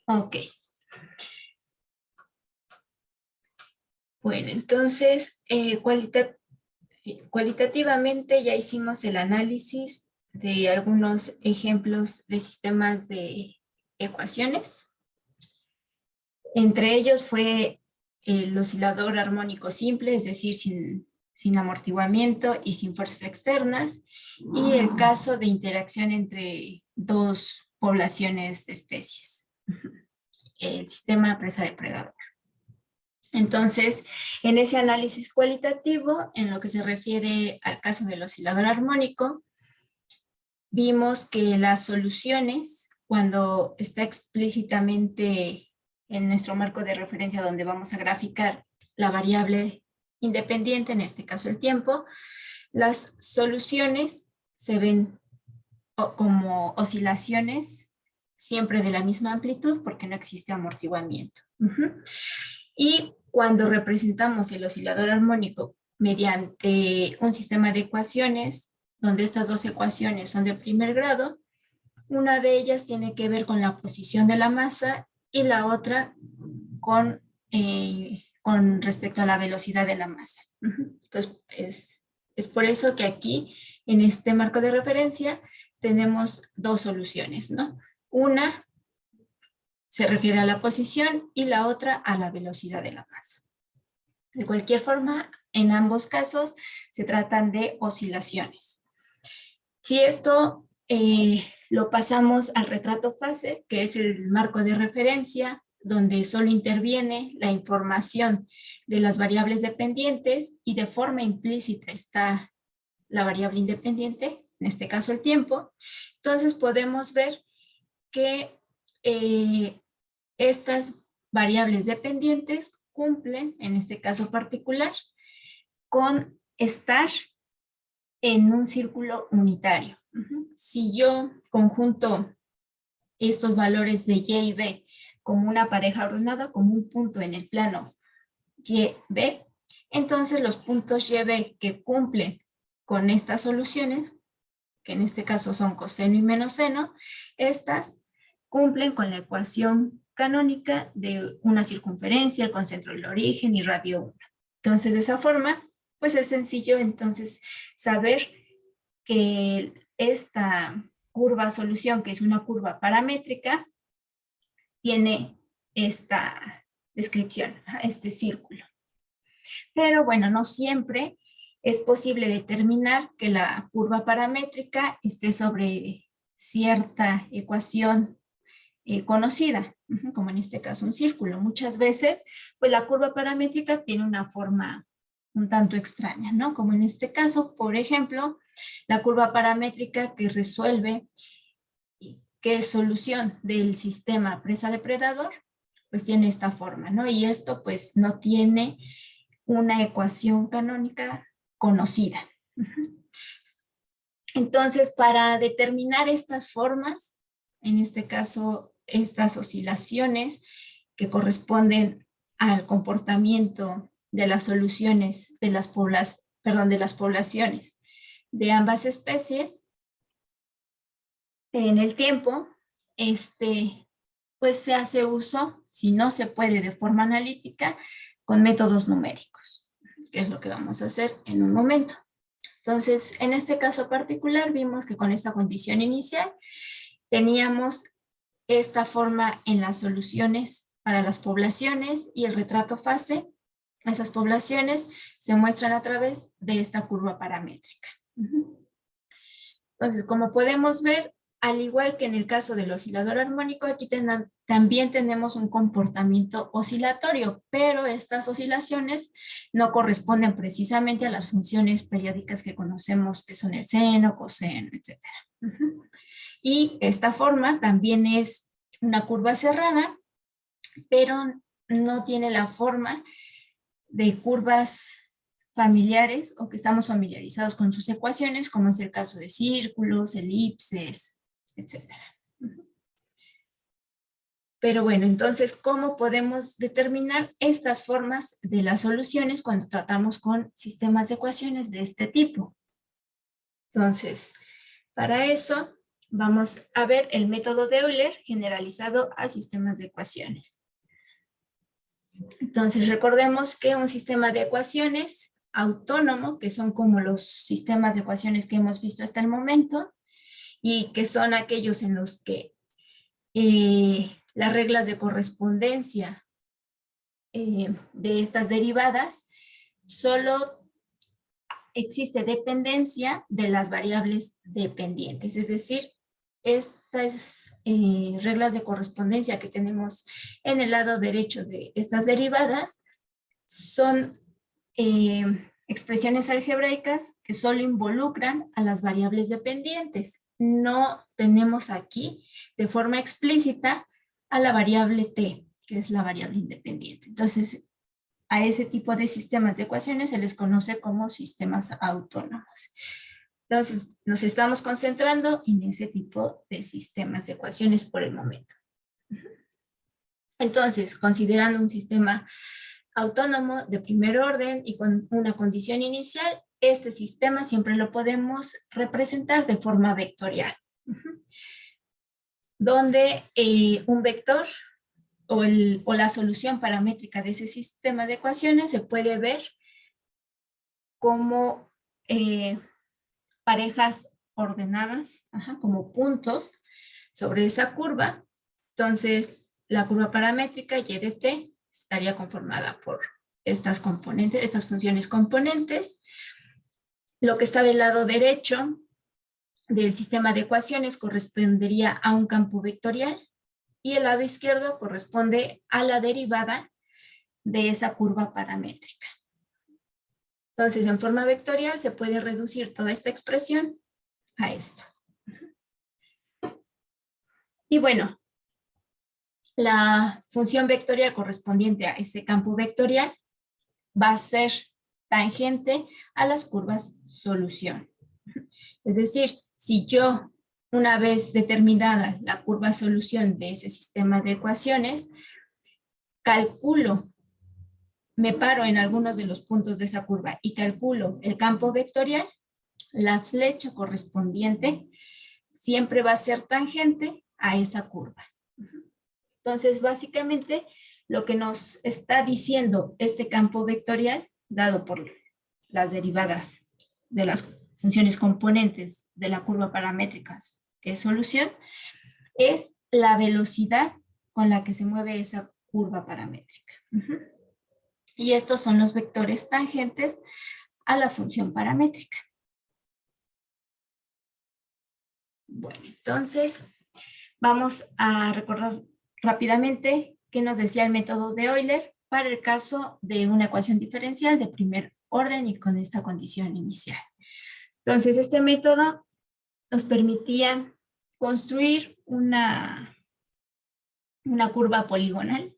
Ok. Bueno, entonces, cualitativamente ya hicimos el análisis de algunos ejemplos de sistemas de ecuaciones. Entre ellos fue el oscilador armónico simple, es decir, sin amortiguamiento y sin fuerzas externas, y el caso de interacción entre dos poblaciones de especies, el sistema presa-depredador. Entonces, en ese análisis cualitativo, en lo que se refiere al caso del oscilador armónico, vimos que las soluciones, cuando está explícitamente en nuestro marco de referencia donde vamos a graficar la variable independiente, en este caso el tiempo, las soluciones se ven como oscilaciones siempre de la misma amplitud porque no existe amortiguamiento. Y cuando representamos el oscilador armónico mediante un sistema de ecuaciones, donde estas dos ecuaciones son de primer grado, una de ellas tiene que ver con la posición de la masa y la otra con respecto a la velocidad de la masa. Entonces, es por eso que aquí, en este marco de referencia, tenemos dos soluciones, ¿no? Una se refiere a la posición y la otra a la velocidad de la masa. De cualquier forma, en ambos casos se tratan de oscilaciones. Si esto lo pasamos al retrato fase, que es el marco de referencia, donde solo interviene la información de las variables dependientes y de forma implícita está la variable independiente, en este caso el tiempo, entonces podemos ver que estas variables dependientes cumplen, en este caso particular, con estar en un círculo unitario. Si yo conjunto estos valores de y y b como una pareja ordenada, como un punto en el plano y, b, entonces los puntos y, b que cumplen con estas soluciones, que en este caso son coseno y menos seno, estas cumplen con la ecuación canónica de una circunferencia con centro del origen y radio 1. Entonces, de esa forma, pues es sencillo entonces saber que esta curva solución, que es una curva paramétrica, tiene esta descripción, este círculo. Pero bueno, no siempre es posible determinar que la curva paramétrica esté sobre cierta ecuación conocida, como en este caso un círculo. Muchas veces, pues la curva paramétrica tiene una forma un tanto extraña, ¿no? Como en este caso, por ejemplo, la curva paramétrica que resuelve que es solución del sistema presa-depredador, pues tiene esta forma, ¿no? Y esto pues no tiene una ecuación canónica conocida. Entonces, para determinar estas formas, en este caso, estas oscilaciones que corresponden al comportamiento de las soluciones de las poblaciones de ambas especies, en el tiempo, pues se hace uso, si no se puede de forma analítica, con métodos numéricos, que es lo que vamos a hacer en un momento. Entonces, en este caso particular, vimos que con esta condición inicial teníamos esta forma en las soluciones para las poblaciones y el retrato fase. Esas poblaciones se muestran a través de esta curva paramétrica. Entonces, como podemos ver, al igual que en el caso del oscilador armónico, aquí también tenemos un comportamiento oscilatorio, pero estas oscilaciones no corresponden precisamente a las funciones periódicas que conocemos, que son el seno, coseno, etc. Y esta forma también es una curva cerrada, pero no tiene la forma de curvas familiares o que estamos familiarizados con sus ecuaciones, como es el caso de círculos, elipses, etc. Pero bueno, entonces, ¿cómo podemos determinar estas formas de las soluciones cuando tratamos con sistemas de ecuaciones de este tipo? Entonces, para eso vamos a ver el método de Euler generalizado a sistemas de ecuaciones. Entonces, recordemos que un sistema de ecuaciones autónomo, que son como los sistemas de ecuaciones que hemos visto hasta el momento, y que son aquellos en los que las reglas de correspondencia de estas derivadas, solo existe dependencia de las variables dependientes, es decir, estas reglas de correspondencia que tenemos en el lado derecho de estas derivadas son expresiones algebraicas que solo involucran a las variables dependientes. No tenemos aquí de forma explícita a la variable t, que es la variable independiente. Entonces, a ese tipo de sistemas de ecuaciones se les conoce como sistemas autónomos. Entonces, nos estamos concentrando en ese tipo de sistemas de ecuaciones por el momento. Entonces, considerando un sistema autónomo de primer orden y con una condición inicial, este sistema siempre lo podemos representar de forma vectorial, donde un vector o la solución paramétrica de ese sistema de ecuaciones se puede ver como parejas ordenadas, como puntos sobre esa curva. Entonces, la curva paramétrica y de t estaría conformada por estas componentes, estas funciones componentes. Lo que está del lado derecho del sistema de ecuaciones correspondería a un campo vectorial y el lado izquierdo corresponde a la derivada de esa curva paramétrica. Entonces, en forma vectorial se puede reducir toda esta expresión a esto. Y bueno, la función vectorial correspondiente a ese campo vectorial va a ser tangente a las curvas solución. Es decir, si yo, una vez determinada la curva solución de ese sistema de ecuaciones, calculo, me paro en algunos de los puntos de esa curva y calculo el campo vectorial, la flecha correspondiente siempre va a ser tangente a esa curva. Entonces, básicamente, lo que nos está diciendo este campo vectorial, dado por las derivadas de las funciones componentes de la curva paramétrica, que es solución, es la velocidad con la que se mueve esa curva paramétrica. Y estos son los vectores tangentes a la función paramétrica. Bueno, entonces vamos a recordar rápidamente qué nos decía el método de Euler para el caso de una ecuación diferencial de primer orden y con esta condición inicial. Entonces, este método nos permitía construir una curva poligonal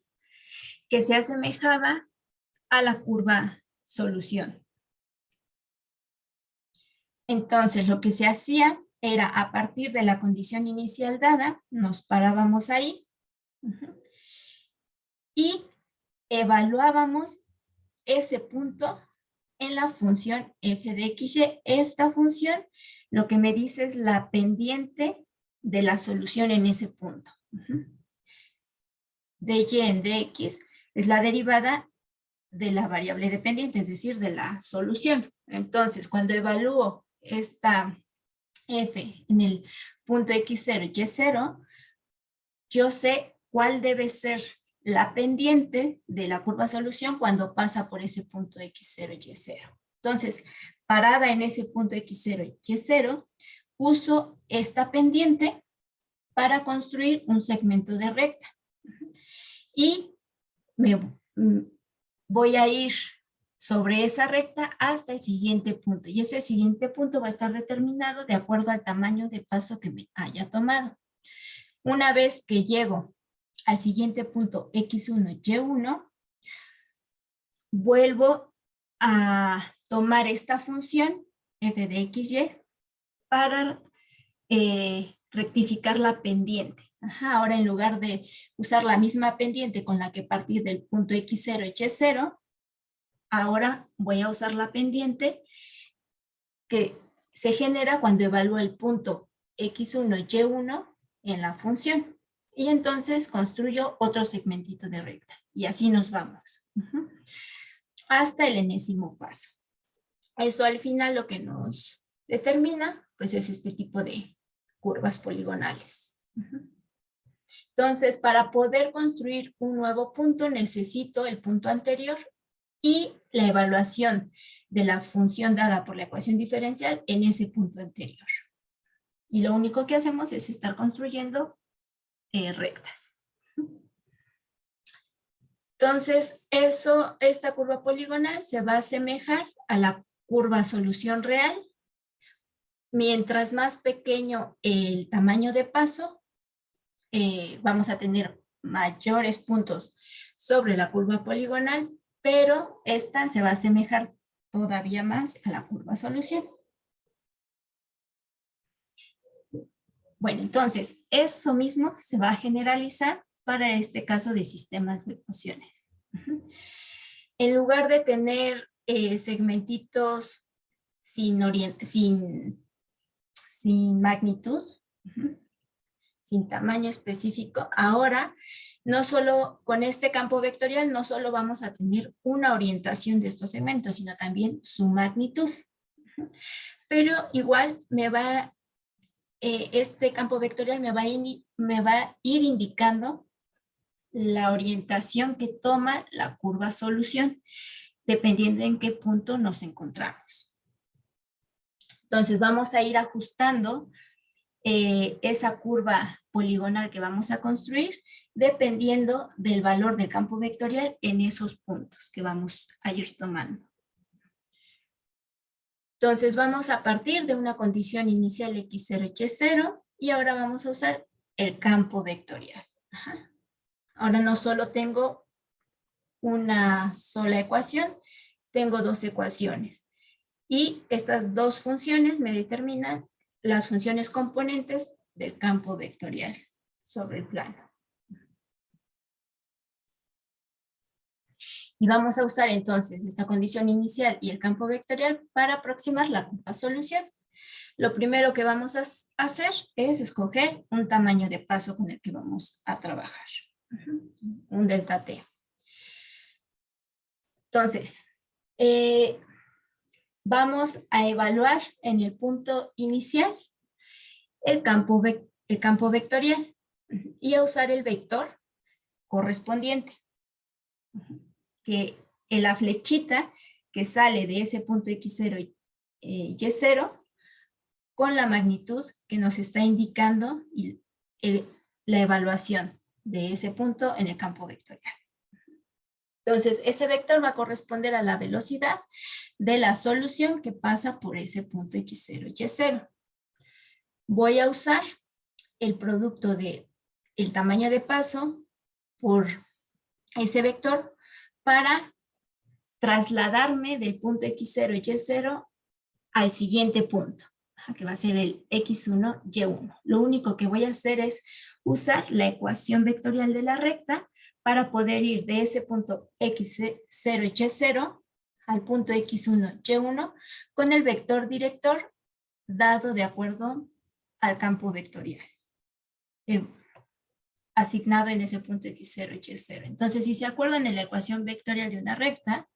que se asemejaba a la curva solución. Entonces, lo que se hacía era, a partir de la condición inicial dada, nos parábamos ahí y evaluábamos ese punto en la función f de xy. Esta función lo que me dice es la pendiente de la solución en ese punto. dy en dx es la derivada de la variable dependiente, es decir, de la solución. Entonces, cuando evalúo esta f en el punto x0, y0, yo sé cuál debe ser la pendiente de la curva solución cuando pasa por ese punto x0, y0. Entonces, parada en ese punto x0, y0, uso esta pendiente para construir un segmento de recta. Y voy a ir sobre esa recta hasta el siguiente punto. Y ese siguiente punto va a estar determinado de acuerdo al tamaño de paso que me haya tomado. Una vez que llego al siguiente punto x1, y1, vuelvo a tomar esta función f de xy para rectificar la pendiente. Ahora, en lugar de usar la misma pendiente con la que partí del punto x0, y0, ahora voy a usar la pendiente que se genera cuando evalúo el punto x1, y1 en la función. Y entonces construyo otro segmentito de recta. Y así nos vamos. Hasta el enésimo paso. Eso al final lo que nos determina, pues es este tipo de curvas poligonales. Entonces, para poder construir un nuevo punto, necesito el punto anterior y la evaluación de la función dada por la ecuación diferencial en ese punto anterior. Y lo único que hacemos es estar construyendo rectas. Entonces, esta curva poligonal se va a asemejar a la curva solución real. Mientras más pequeño el tamaño de paso, vamos a tener mayores puntos sobre la curva poligonal, pero esta se va a asemejar todavía más a la curva solución. Bueno, entonces, eso mismo se va a generalizar para este caso de sistemas de ecuaciones. En lugar de tener segmentitos sin magnitud, sin tamaño específico, ahora no solo con este campo vectorial, no solo vamos a tener una orientación de estos segmentos, sino también su magnitud. Pero igual este campo vectorial me va a ir indicando la orientación que toma la curva solución, dependiendo en qué punto nos encontramos. Entonces vamos a ir ajustando esa curva poligonal que vamos a construir, dependiendo del valor del campo vectorial en esos puntos que vamos a ir tomando. Entonces vamos a partir de una condición inicial x0, y0, y ahora vamos a usar el campo vectorial. Ahora no solo tengo una sola ecuación, tengo dos ecuaciones. Y estas dos funciones me determinan las funciones componentes del campo vectorial sobre el plano. Y vamos a usar entonces esta condición inicial y el campo vectorial para aproximar la curva solución. Lo primero que vamos a hacer es escoger un tamaño de paso con el que vamos a trabajar. Un delta t. Entonces, vamos a evaluar en el punto inicial el campo vectorial y a usar el vector correspondiente, que en la flechita que sale de ese punto x0 y y0 con la magnitud que nos está indicando la evaluación de ese punto en el campo vectorial. Entonces, ese vector va a corresponder a la velocidad de la solución que pasa por ese punto x0 y y0. Voy a usar el producto del tamaño de paso por ese vector para trasladarme del punto x0 y y0 al siguiente punto, que va a ser el x1, y1. Lo único que voy a hacer es usar la ecuación vectorial de la recta para poder ir de ese punto x0 y y0 al punto x1, y1 con el vector director dado de acuerdo al campo vectorial asignado en ese punto x0 y y0. Entonces, si se acuerdan en la ecuación vectorial de una recta,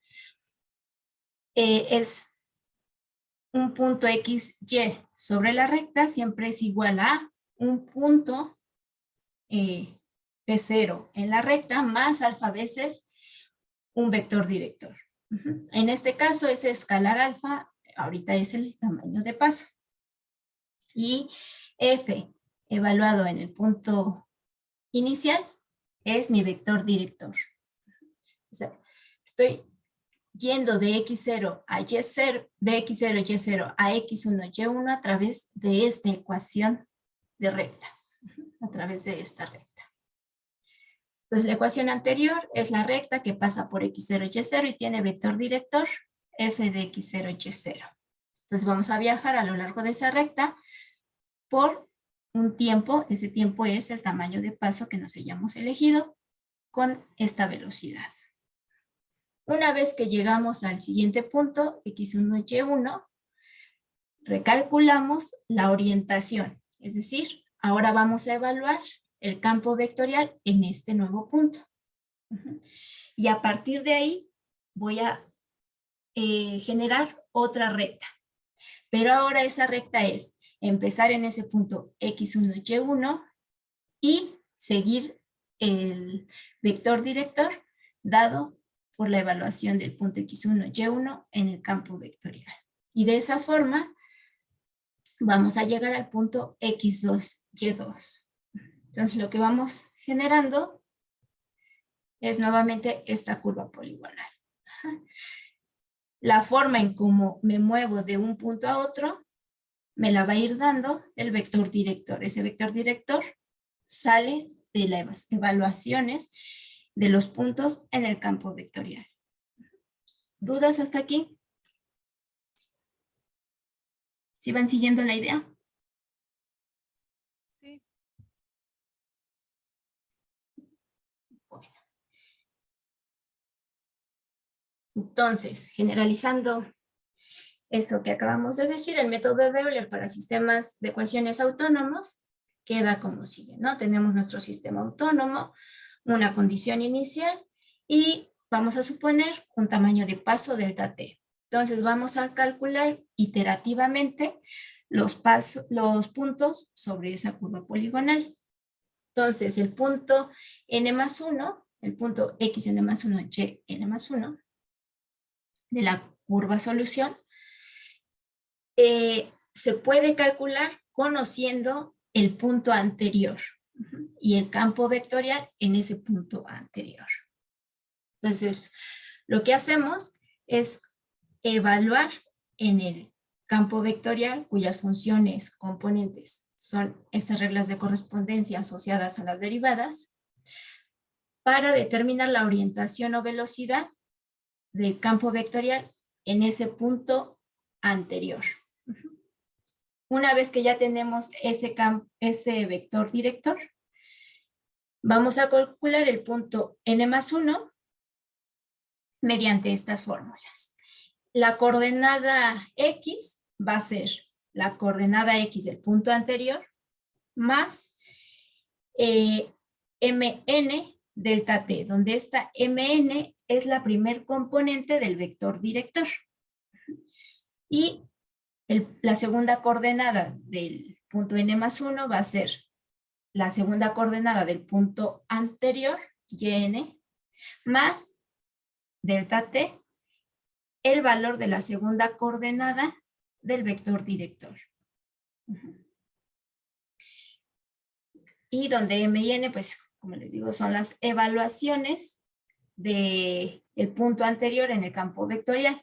es un punto x, y sobre la recta siempre es igual a un punto P0 en la recta más alfa veces un vector director. En este caso, ese escalar alfa ahorita es el tamaño de paso. Y F, evaluado en el punto inicial, es mi vector director. O sea, estoy yendo de x0 a y0, de x0 y y0 a x1 y1 a través de esta ecuación de recta, a través de esta recta. Entonces la ecuación anterior es la recta que pasa por x0 y y0 y tiene vector director f de x0 y y0. Entonces vamos a viajar a lo largo de esa recta por un tiempo, ese tiempo es el tamaño de paso que nos hayamos elegido con esta velocidad. Una vez que llegamos al siguiente punto, x1 y y1, recalculamos la orientación. Es decir, ahora vamos a evaluar el campo vectorial en este nuevo punto. Y a partir de ahí voy a generar otra recta. Pero ahora esa recta es empezar en ese punto X1, Y1 y seguir el vector director dado por la evaluación del punto X1, Y1 en el campo vectorial. Y de esa forma vamos a llegar al punto X2, Y2. Entonces lo que vamos generando es nuevamente esta curva poligonal. La forma en cómo me muevo de un punto a otro me la va a ir dando el vector director. Ese vector director sale de las evaluaciones de los puntos en el campo vectorial. ¿Dudas hasta aquí? ¿Sí van siguiendo la idea? Sí. Bueno. Entonces, generalizando eso que acabamos de decir, el método de Euler para sistemas de ecuaciones autónomos queda como sigue, ¿no? Tenemos nuestro sistema autónomo, una condición inicial y vamos a suponer un tamaño de paso delta t. Entonces vamos a calcular iterativamente los puntos sobre esa curva poligonal. Entonces el punto n+1, el punto xn+1, yn+1 de la curva solución, se puede calcular conociendo el punto anterior y el campo vectorial en ese punto anterior. Entonces, lo que hacemos es evaluar en el campo vectorial, cuyas funciones componentes son estas reglas de correspondencia asociadas a las derivadas, para determinar la orientación o velocidad del campo vectorial en ese punto anterior. Una vez que ya tenemos ese vector director, vamos a calcular el punto n+1 mediante estas fórmulas. La coordenada x va a ser la coordenada x del punto anterior más mn delta t, donde esta mn es la primer componente del vector director. Y la segunda coordenada del punto n+1 va a ser la segunda coordenada del punto anterior, yn, más delta t, el valor de la segunda coordenada del vector director. Y donde m y n, pues, como les digo, son las evaluaciones del punto anterior en el campo vectorial.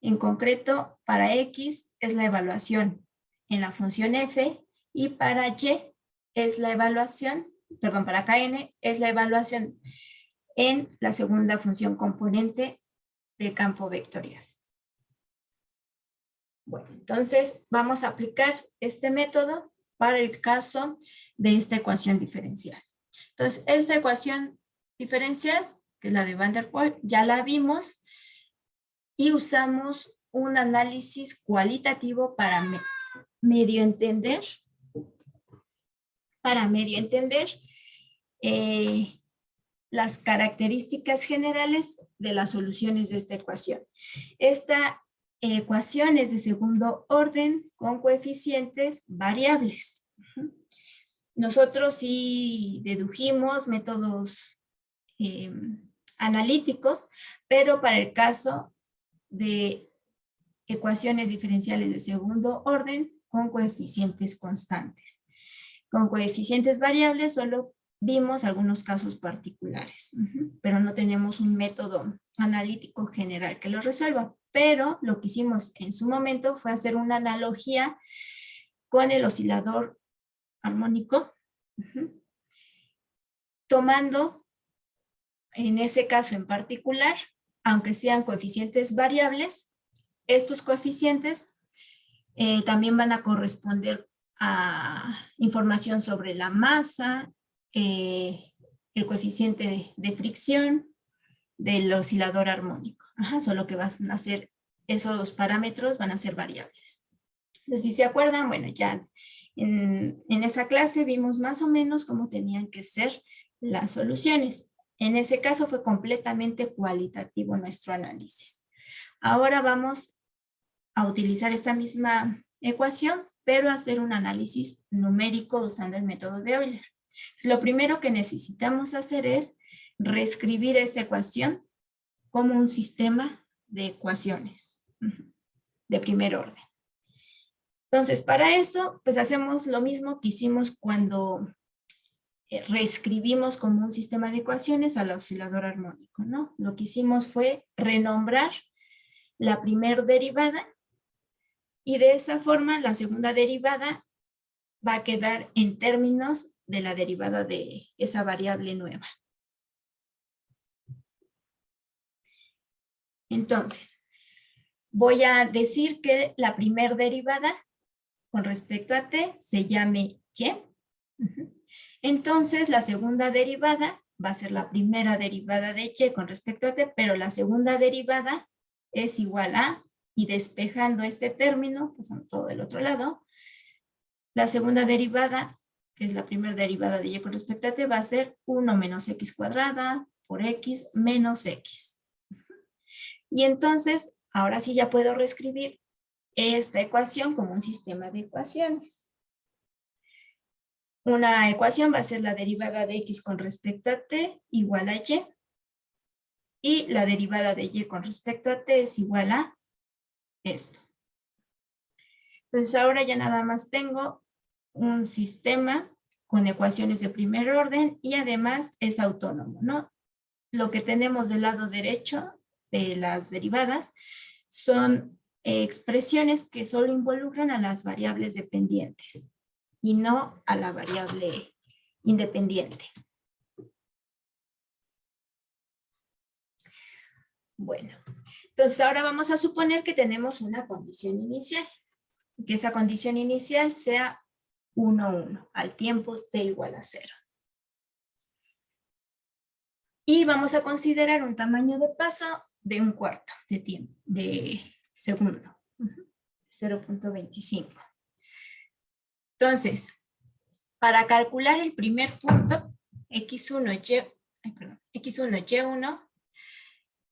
En concreto, para x es la evaluación en la función f y para y es la evaluación, perdón, para kn es la evaluación en la segunda función componente del campo vectorial. Bueno, entonces vamos a aplicar este método para el caso de esta ecuación diferencial. Entonces, esta ecuación diferencial, que es la de Van der Waals, ya la vimos y usamos un análisis cualitativo para medio entender las características generales de las soluciones de esta ecuación. Esta ecuación es de segundo orden con coeficientes variables. Nosotros sí dedujimos métodos analíticos, pero para el caso de ecuaciones diferenciales de segundo orden con coeficientes constantes. Con coeficientes variables solo vimos algunos casos particulares, pero no tenemos un método analítico general que lo resuelva. Pero lo que hicimos en su momento fue hacer una analogía con el oscilador armónico, tomando en ese caso en particular, aunque sean coeficientes variables, estos coeficientes también van a corresponder a información sobre la masa, el coeficiente de fricción del oscilador armónico. Solo que van a ser, esos parámetros van a ser variables. Entonces, si se acuerdan, bueno, ya En esa clase vimos más o menos cómo tenían que ser las soluciones. En ese caso fue completamente cualitativo nuestro análisis. Ahora vamos a utilizar esta misma ecuación, pero hacer un análisis numérico usando el método de Euler. Lo primero que necesitamos hacer es reescribir esta ecuación como un sistema de ecuaciones de primer orden. Entonces, para eso, pues hacemos lo mismo que hicimos cuando reescribimos como un sistema de ecuaciones al oscilador armónico, ¿no? Lo que hicimos fue renombrar la primer derivada y de esa forma la segunda derivada va a quedar en términos de la derivada de esa variable nueva. Entonces, voy a decir que la primer derivada con respecto a t se llame y. Entonces, la segunda derivada va a ser la primera derivada de y con respecto a t, pero la segunda derivada es igual a, y despejando este término, pasando todo del otro lado, la segunda derivada, que es la primera derivada de y con respecto a t, va a ser 1 menos x cuadrada por x menos x. Y entonces, ahora sí ya puedo reescribir esta ecuación como un sistema de ecuaciones. Una ecuación va a ser la derivada de x con respecto a t igual a y. Y la derivada de y con respecto a t es igual a esto. Entonces ahora ya nada más tengo un sistema con ecuaciones de primer orden y además es autónomo, ¿no? Lo que tenemos del lado derecho de las derivadas son expresiones que solo involucran a las variables dependientes y no a la variable independiente. Bueno, entonces ahora vamos a suponer que tenemos una condición inicial, que esa condición inicial sea 1, 1, al tiempo t igual a 0. Y vamos a considerar un tamaño de paso de 1/4 de tiempo, de segundo, 0.25. Entonces, para calcular el primer punto, x1, y1,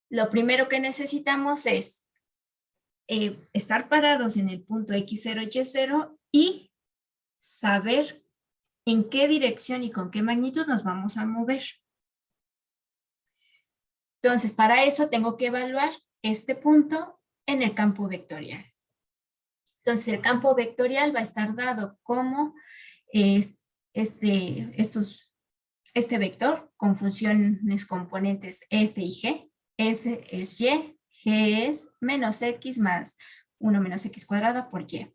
lo primero que necesitamos es estar parados en el punto x0, y0 y saber en qué dirección y con qué magnitud nos vamos a mover. Entonces, para eso tengo que evaluar este punto en el campo vectorial. Entonces, el campo vectorial va a estar dado como este vector con funciones componentes f y g. F es y, g es menos x más 1 menos x cuadrada por y.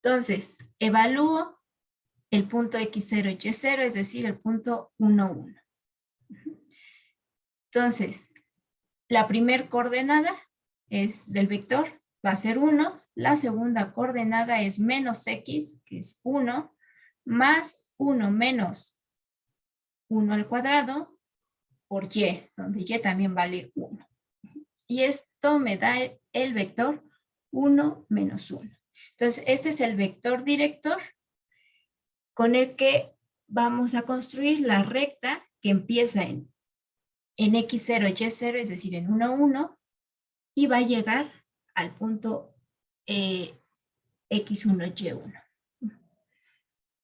Entonces, evalúo el punto x0 y y0, es decir, el punto 1, 1. Entonces, la primera coordenada es del vector, va a ser 1. La segunda coordenada es menos x, que es 1, más 1 menos 1 al cuadrado por y, donde y también vale 1. Y esto me da el vector 1 menos 1. Entonces, este es el vector director con el que vamos a construir la recta que empieza en x0, y0, es decir, en 1, 1, y va a llegar al punto x1, y1.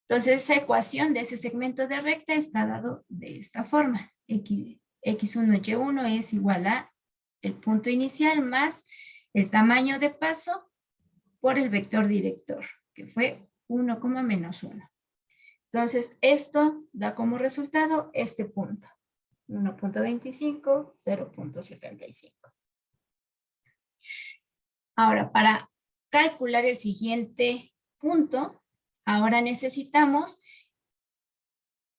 Entonces, esa ecuación de ese segmento de recta está dado de esta forma. x1, y1 es igual a el punto inicial más el tamaño de paso por el vector director, que fue 1, menos 1. Entonces, esto da como resultado este punto. 1.25, 0.75. Ahora, para calcular el siguiente punto, ahora necesitamos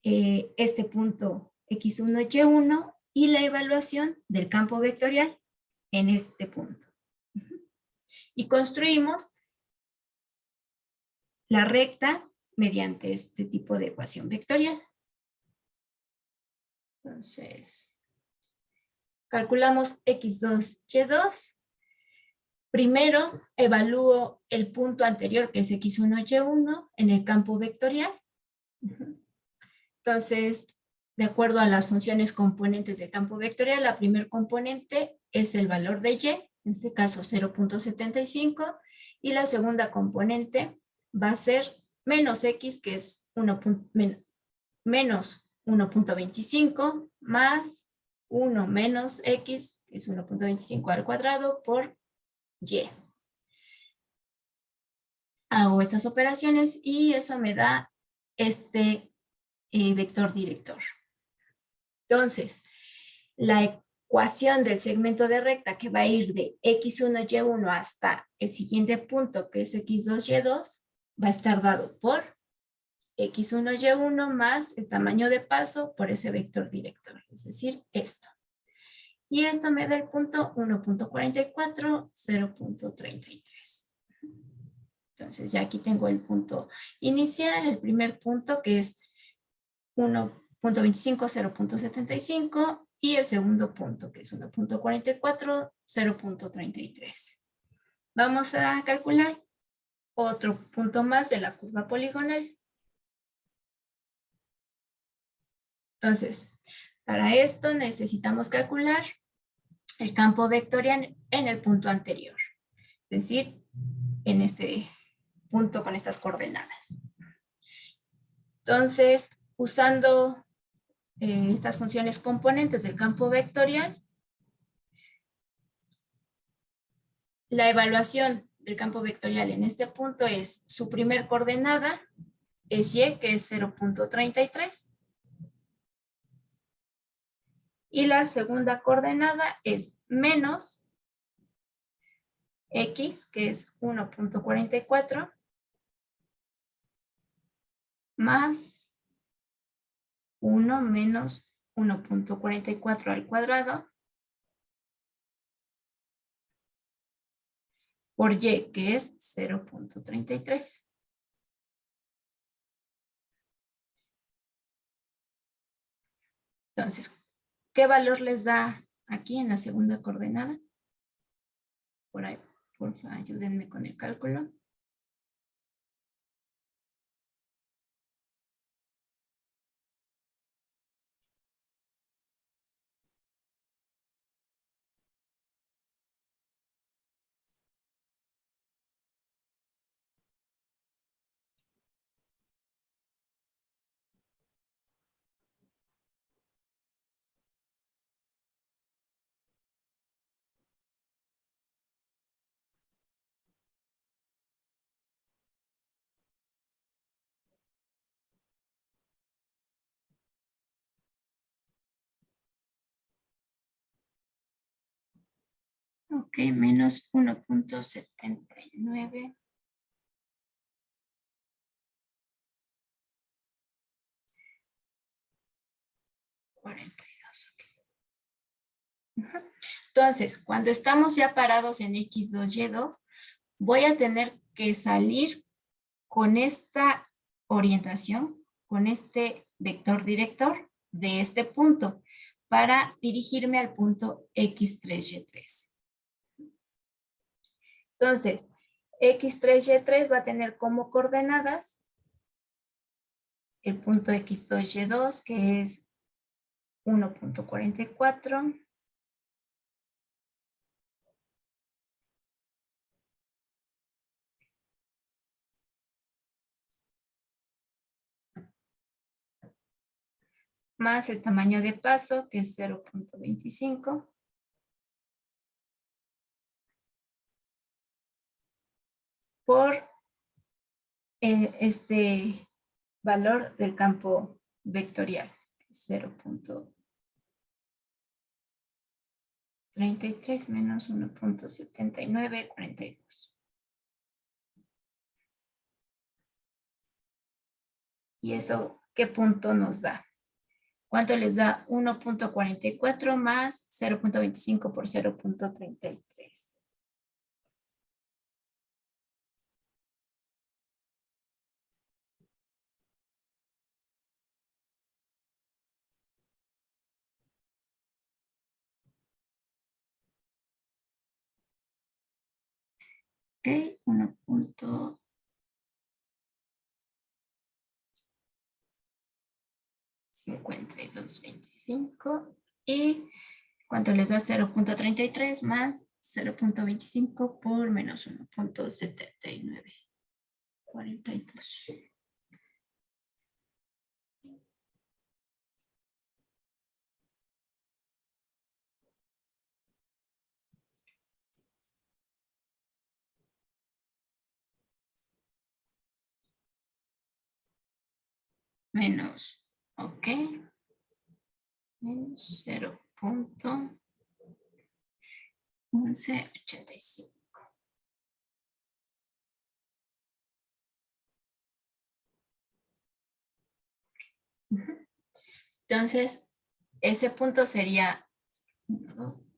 este punto x1, y1 y la evaluación del campo vectorial en este punto. Y construimos la recta mediante este tipo de ecuación vectorial. Entonces, calculamos x2, y2 Primero, evalúo el punto anterior, que es x1, y1, en el campo vectorial. Entonces, de acuerdo a las funciones componentes del campo vectorial, la primer componente es el valor de y, en este caso 0.75, y la segunda componente va a ser menos x, que es menos 1.25, más 1 menos x, que es 1.25 al cuadrado, por y. Hago estas operaciones y eso me da este vector director. Entonces, la ecuación del segmento de recta que va a ir de x1, y1 hasta el siguiente punto, que es x2, y2, va a estar dado por x1, y1 más el tamaño de paso por ese vector director, es decir, esto. Y esto me da el punto 1.44, 0.33. Entonces ya aquí tengo el punto inicial, el primer punto que es 1.25, 0.75 y el segundo punto que es 1.44, 0.33. Vamos a calcular otro punto más de la curva poligonal. Entonces, para esto necesitamos calcular el campo vectorial en el punto anterior, es decir, en este punto con estas coordenadas. Entonces, usando estas funciones componentes del campo vectorial, la evaluación del campo vectorial en este punto es su primer coordenada, es y, que es 0.33. Y la segunda coordenada es menos x, que es 1.44, más 1 menos 1.44 al cuadrado, por y, que es 0.33. Entonces, ¿qué valor les da aquí en la segunda coordenada? Por ahí, porfa, ayúdenme con el cálculo. Ok, menos 1.79. Entonces, cuando estamos ya parados en x2, y2, voy a tener que salir con esta orientación, con este vector director de este punto, para dirigirme al punto x3, y3. Entonces, x3, y3 va a tener como coordenadas el punto x2, y2, que es 1.44, más el tamaño de paso, que es 0.25, por este valor del campo vectorial, 0.33 menos 1.7942. ¿Y eso qué punto nos da? ¿Cuánto les da? 1.44 más 0.25 por 0.33. Ok, 1.5225 y ¿cuánto les da 0.33 más 0.25 por menos 1.7942? Menos, ok, menos 0.1185. Entonces, ese punto sería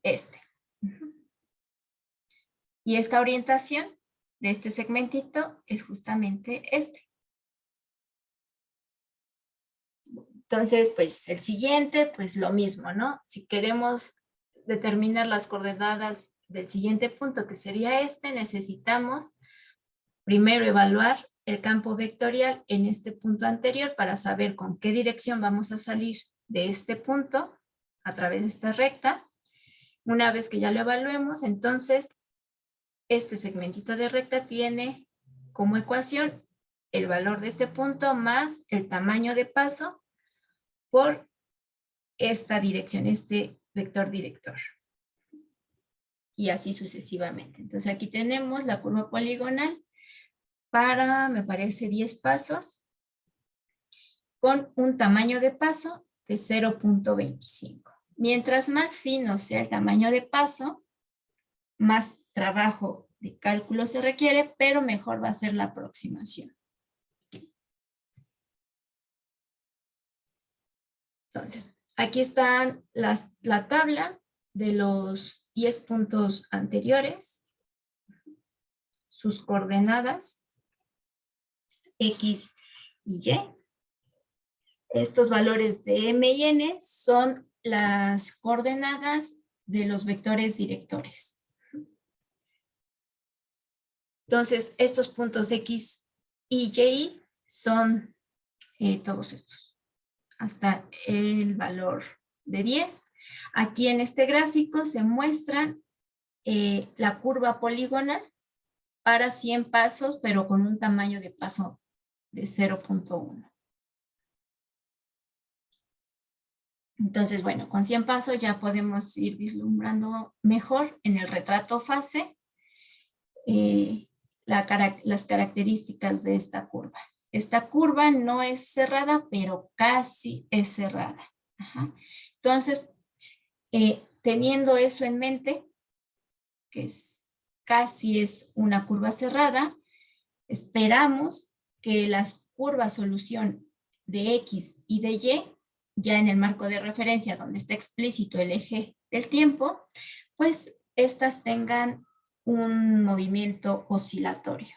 este. Y esta orientación de este segmentito es justamente este. Entonces, pues el siguiente, pues lo mismo, ¿no? Si queremos determinar las coordenadas del siguiente punto, que sería este, necesitamos primero evaluar el campo vectorial en este punto anterior para saber con qué dirección vamos a salir de este punto a través de esta recta. Una vez que ya lo evaluemos, entonces este segmentito de recta tiene como ecuación el valor de este punto más el tamaño de paso por esta dirección, este vector director. Y así sucesivamente. Entonces aquí tenemos la curva poligonal para, me parece, 10 pasos con un tamaño de paso de 0.25. Mientras más fino sea el tamaño de paso, más trabajo de cálculo se requiere, pero mejor va a ser la aproximación. Entonces, aquí están la tabla de los 10 puntos anteriores, sus coordenadas, X y Y. Estos valores de M y N son las coordenadas de los vectores directores. Entonces, estos puntos X y Y son todos estos, hasta el valor de 10. Aquí en este gráfico se muestran la curva poligonal para 100 pasos, pero con un tamaño de paso de 0.1. Entonces, bueno, con 100 pasos ya podemos ir vislumbrando mejor en el retrato fase las características de esta curva. Esta curva no es cerrada, pero casi es cerrada. Ajá. Entonces, teniendo eso en mente, que casi es una curva cerrada, esperamos que las curvas solución de X y de Y, ya en el marco de referencia donde está explícito el eje del tiempo, pues estas tengan un movimiento oscilatorio.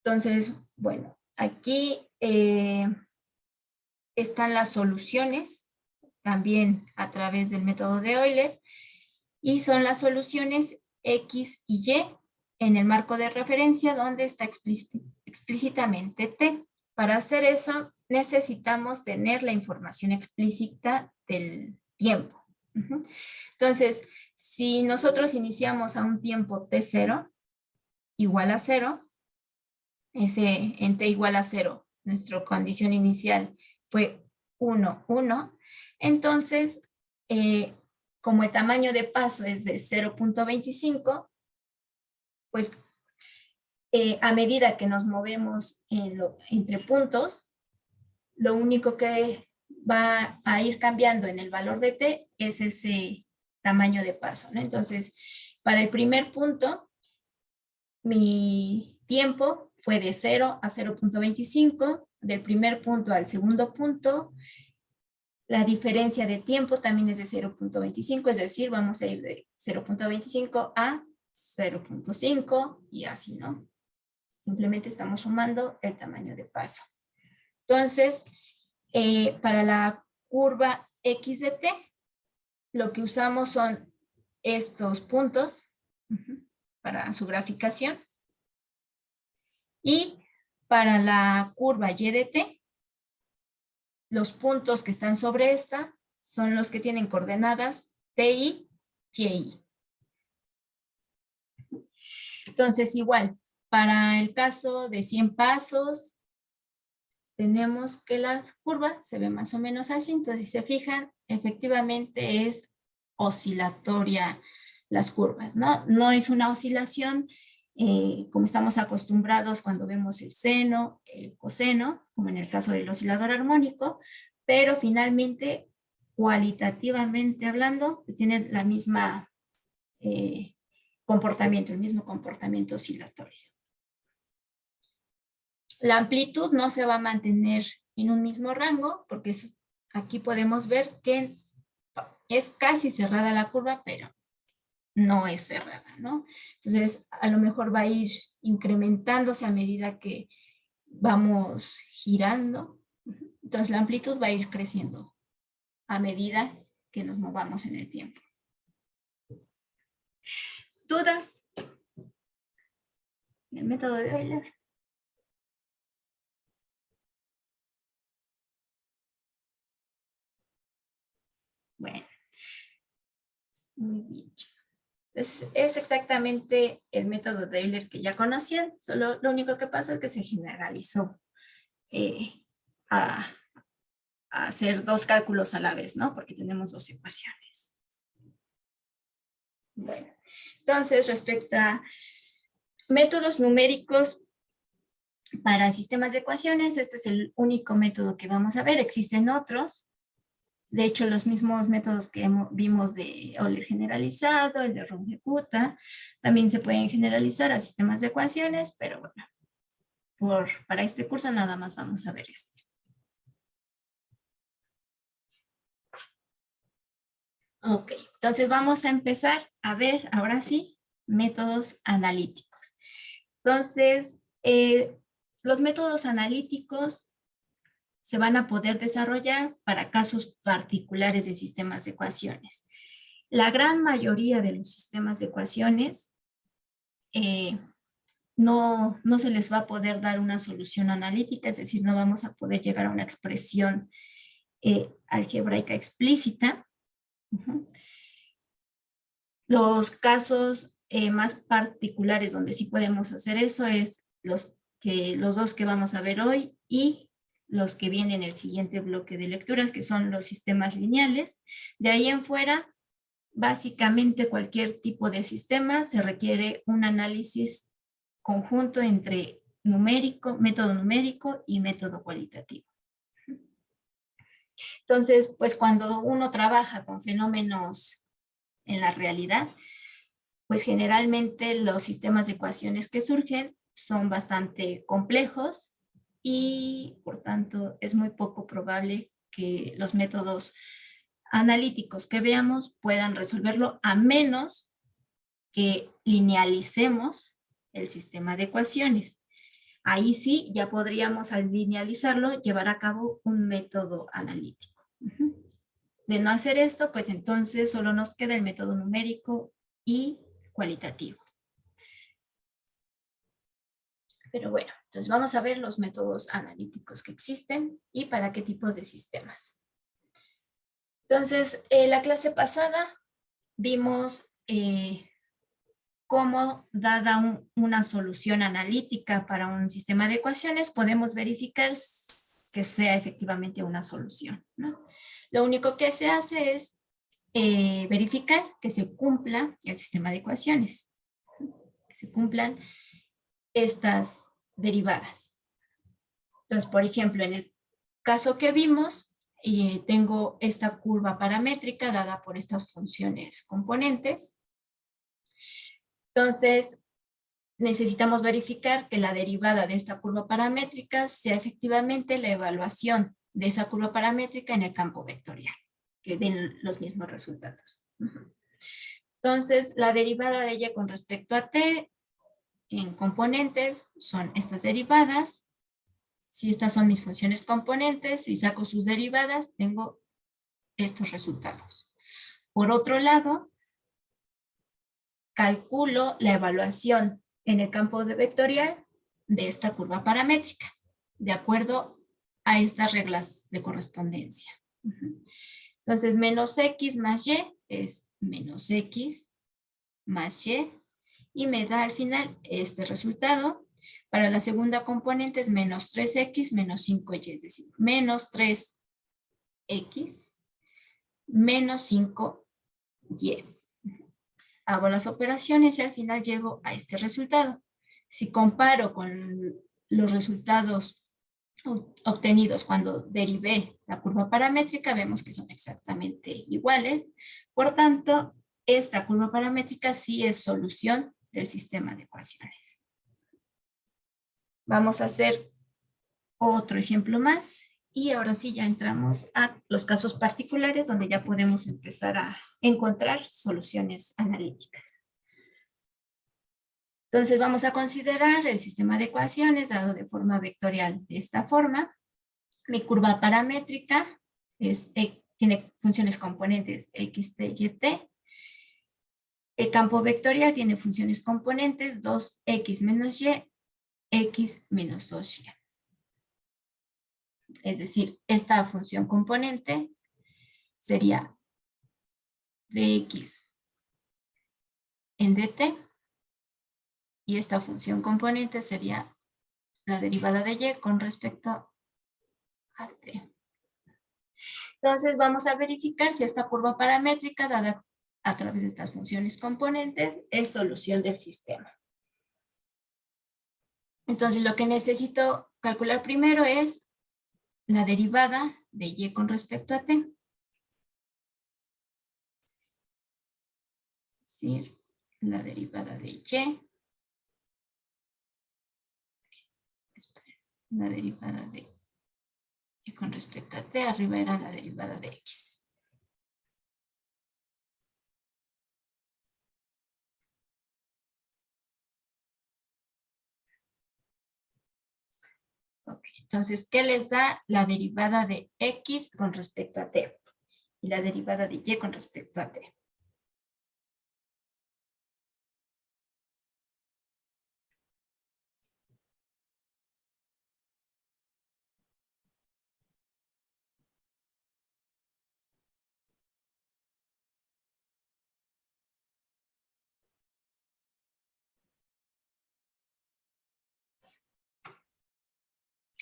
Entonces, bueno, aquí están las soluciones también a través del método de Euler y son las soluciones X y Y en el marco de referencia donde está explícitamente T. Para hacer eso necesitamos tener la información explícita del tiempo. Entonces, si nosotros iniciamos a un tiempo T0 igual a 0, en T igual a 0, nuestra condición inicial fue 1, 1, entonces, como el tamaño de paso es de 0.25, pues a medida que nos movemos entre puntos, lo único que va a ir cambiando en el valor de T es ese tamaño de paso, ¿no? Entonces, para el primer punto, mi tiempo fue de 0 a 0.25, del primer punto al segundo punto. La diferencia de tiempo también es de 0.25, es decir, vamos a ir de 0.25 a 0.5 y así, ¿no? Simplemente estamos sumando el tamaño de paso. Entonces, para la curva X de T, lo que usamos son estos puntos para su graficación. Y para la curva y de t, los puntos que están sobre esta son los que tienen coordenadas ti, y. Entonces, igual, para el caso de 100 pasos, tenemos que la curva se ve más o menos así. Entonces, si se fijan, efectivamente es oscilatoria las curvas, ¿no? No es una oscilación como estamos acostumbrados cuando vemos el seno, el coseno, como en el caso del oscilador armónico, pero finalmente, cualitativamente hablando, pues tiene la misma comportamiento, el mismo comportamiento oscilatorio. La amplitud no se va a mantener en un mismo rango, porque aquí podemos ver que es casi cerrada la curva, pero no es cerrada, ¿no? Entonces, a lo mejor va a ir incrementándose a medida que vamos girando. Entonces, la amplitud va a ir creciendo a medida que nos movamos en el tiempo. ¿Dudas? El método de Euler. Bueno, muy bien. Entonces, es exactamente el método de Euler que ya conocían, solo lo único que pasa es que se generalizó a hacer dos cálculos a la vez, ¿no? Porque tenemos dos ecuaciones. Bueno, entonces, respecto a métodos numéricos para sistemas de ecuaciones, este es el único método que vamos a ver. Existen otros. De hecho, los mismos métodos que vimos de Euler generalizado, el de Runge-Kutta, también se pueden generalizar a sistemas de ecuaciones, pero bueno, para este curso nada más vamos a ver este. Ok, entonces vamos a empezar a ver, ahora sí, métodos analíticos. Entonces, los métodos analíticos se van a poder desarrollar para casos particulares de sistemas de ecuaciones. La gran mayoría de los sistemas de ecuaciones no se les va a poder dar una solución analítica, es decir, no vamos a poder llegar a una expresión algebraica explícita. Los casos más particulares donde sí podemos hacer eso es los dos que vamos a ver hoy y los que vienen en el siguiente bloque de lecturas, que son los sistemas lineales. De ahí en fuera, básicamente cualquier tipo de sistema se requiere un análisis conjunto entre método numérico y método cualitativo. Entonces, pues cuando uno trabaja con fenómenos en la realidad, pues generalmente los sistemas de ecuaciones que surgen son bastante complejos y por tanto es muy poco probable que los métodos analíticos que veamos puedan resolverlo a menos que linealicemos el sistema de ecuaciones. Ahí sí ya podríamos al linealizarlo llevar a cabo un método analítico. De no hacer esto, pues entonces solo nos queda el método numérico y cualitativo. Pero bueno, entonces vamos a ver los métodos analíticos que existen y para qué tipos de sistemas. Entonces, la clase pasada vimos cómo, dada una solución analítica para un sistema de ecuaciones, podemos verificar que sea efectivamente una solución, ¿no? Lo único que se hace es verificar que se cumpla el sistema de ecuaciones, que se cumplan estas derivadas. Entonces, por ejemplo, en el caso que vimos, tengo esta curva paramétrica dada por estas funciones componentes. Entonces, necesitamos verificar que la derivada de esta curva paramétrica sea efectivamente la evaluación de esa curva paramétrica en el campo vectorial, que den los mismos resultados. Entonces, la derivada de ella con respecto a t en componentes son estas derivadas. Si estas son mis funciones componentes y saco sus derivadas, tengo estos resultados. Por otro lado, calculo la evaluación en el campo vectorial de esta curva paramétrica, de acuerdo a estas reglas de correspondencia. Entonces, menos x más y es menos x más y me da al final este resultado. Para la segunda componente es menos 3x menos 5y, es decir, menos 3x menos 5y. Hago las operaciones y al final llego a este resultado. Si comparo con los resultados obtenidos cuando derivé la curva paramétrica, vemos que son exactamente iguales. Por tanto, esta curva paramétrica sí es solución del sistema de ecuaciones. Vamos a hacer otro ejemplo más y ahora sí ya entramos a los casos particulares donde ya podemos empezar a encontrar soluciones analíticas. Entonces vamos a considerar el sistema de ecuaciones dado de forma vectorial de esta forma. Mi curva paramétrica tiene funciones componentes x, t y t. El campo vectorial tiene funciones componentes 2x menos y, x menos 2y. Es decir, esta función componente sería dx en dt y esta función componente sería la derivada de y con respecto a t. Entonces vamos a verificar si esta curva paramétrica dada a través de estas funciones componentes es solución del sistema. Entonces lo que necesito calcular primero es la derivada de y con respecto a t. Es decir, la derivada de y, la derivada de y con respecto a t, arriba era la derivada de x. Ok, entonces, ¿qué les da la derivada de x con respecto a t? Y la derivada de y con respecto a t.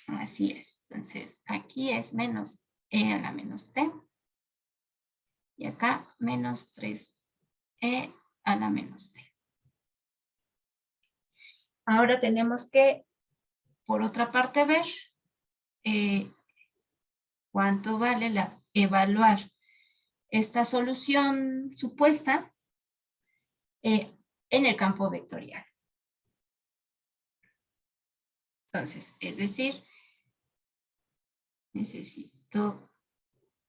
Así es. Entonces, aquí es menos e a la menos t. Y acá menos 3e a la menos t. Ahora tenemos que, por otra parte, ver cuánto vale evaluar esta solución supuesta en el campo vectorial. Entonces, es decir, necesito